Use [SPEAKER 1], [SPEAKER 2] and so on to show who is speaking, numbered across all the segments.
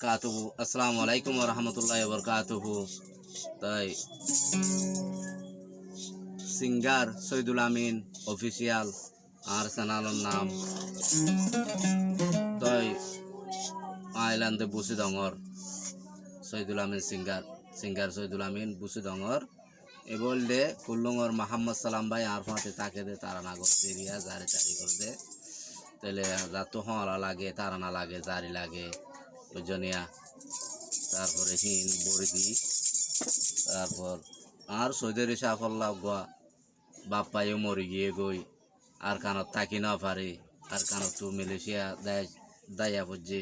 [SPEAKER 1] বারাকাতুহু। আসসালামু আলাইকুম ওয়া রাহমাতুল্লাহি ওয়া বারাকাতুহু। তাই সিঙ্গার শহীদুল আমিন অফিসিয়াল আর চ্যানেলের নাম তাই আইল্যান্ডে বুসি ডঙর শহীদুল আমিন সিঙ্গার শহীদুল আমিন বুসি ডঙর এ বললে কুল্লুঙর মোহাম্মদ সালাম ভাই আর ফাঁতে তাকে দে তারা না করতে রিয়া জারি চারি করে দে তাহলে রাত হলা লাগে তারা না লাগে জারি লাগে ওজনিয়া তারপরে হিন বড়ি তারপর আর সৌদের সাফল্লা গোয়া বাপ্পাইও মরি গিয়ে গই আর কানত তাকি না পারে আর কানত তো মালয়েশিয়া দায়া পড়ছে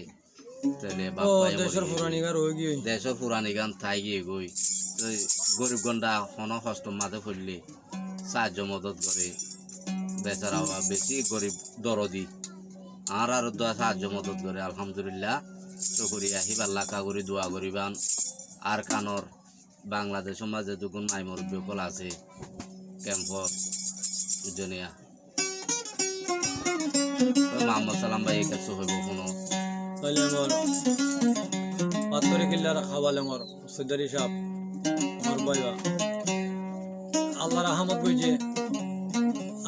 [SPEAKER 1] তাহলে বাপ্পাই দেশের পুরানি গান থাই গিয়ে গই গরিব গন্ডা হন হস্ত মাঝে পড়লে সাহায্য মদত করে বেচারা বেশি গরিব দরদি আর সাহায্য মদত করে আলহামদুলিল্লাহ চকরিয়া হিবাল্লা কাগরি দোয়া করিবান আর কানর বাংলাদেশ সমাজে যখন মাইমর বিকল আছে ক্যাম্পর দুজনিয়া মোহাম্মদ সালাম ভাই কাছে হইব কোনো
[SPEAKER 2] তাহলে আমার পাত্তরে কিল্লার খাওয়ালে আমার সৈদারি সাপ আমার ভাইবা আল্লাহ রহমত কইছে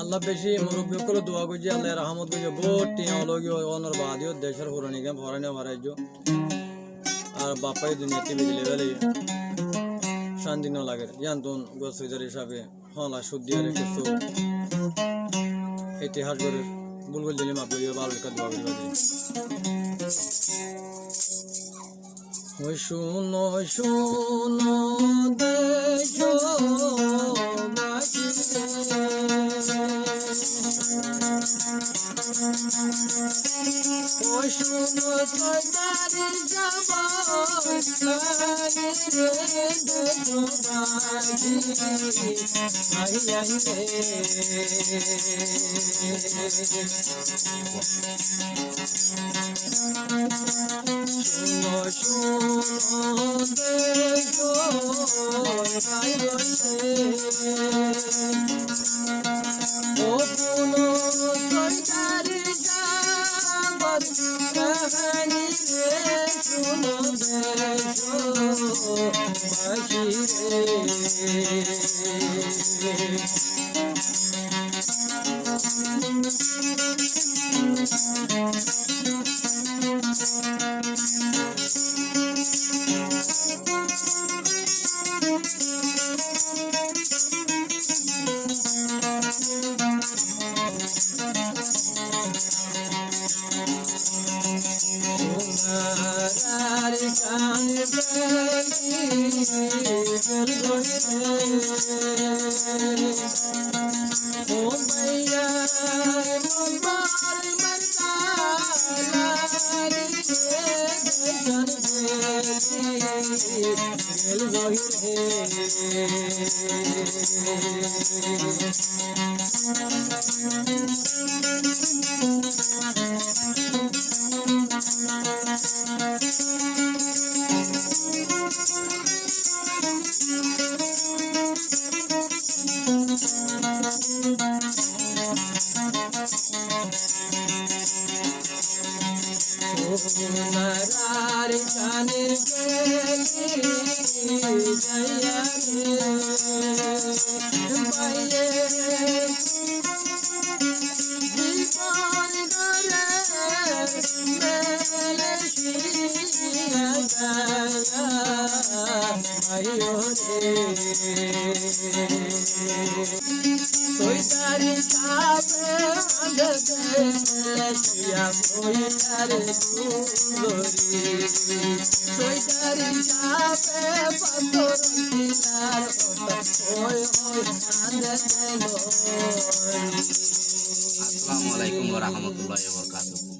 [SPEAKER 2] আল্লাহ বেশি মুরব্বী করে দোয়া করছে আল্লাহ রহমত কইছে বহুত টিয়া লগি অনর বাদিও দেশের পুরানি গান ফরানি মারাইজ আর বাপাই দুনিয়াতে বেজলে গেলে শান্তি ন লাগে জানতুন গোসইদার হিসাবে হলা শুদ্ধি আর কিছু ইতিহাস করে বুলবুল দিলে মাপ গিয়ে ভালো লেখা দোয়া করি বাজে ওই শুনো শুনো দেশো ওই শুনো সরকারি শুনো শুনো দেখো ও পুনো সরকারি যাবার কাহানি রে শুনো দেখো বাহিরে সোনার কানের জয়া বাইয়ে জীবন গরে মেলেশিয়া গায়া আয়ো রে সৈদারি সাপে আন্ধিয়া বইয়ার গুরি সৈদারি সাপে পাথর দিলার ওই ওই আন্ধিয়া
[SPEAKER 1] আসসালামু আলাইকুম ওয়া রাহমাতুল্লাহি ওয়া বারাকাতুহু।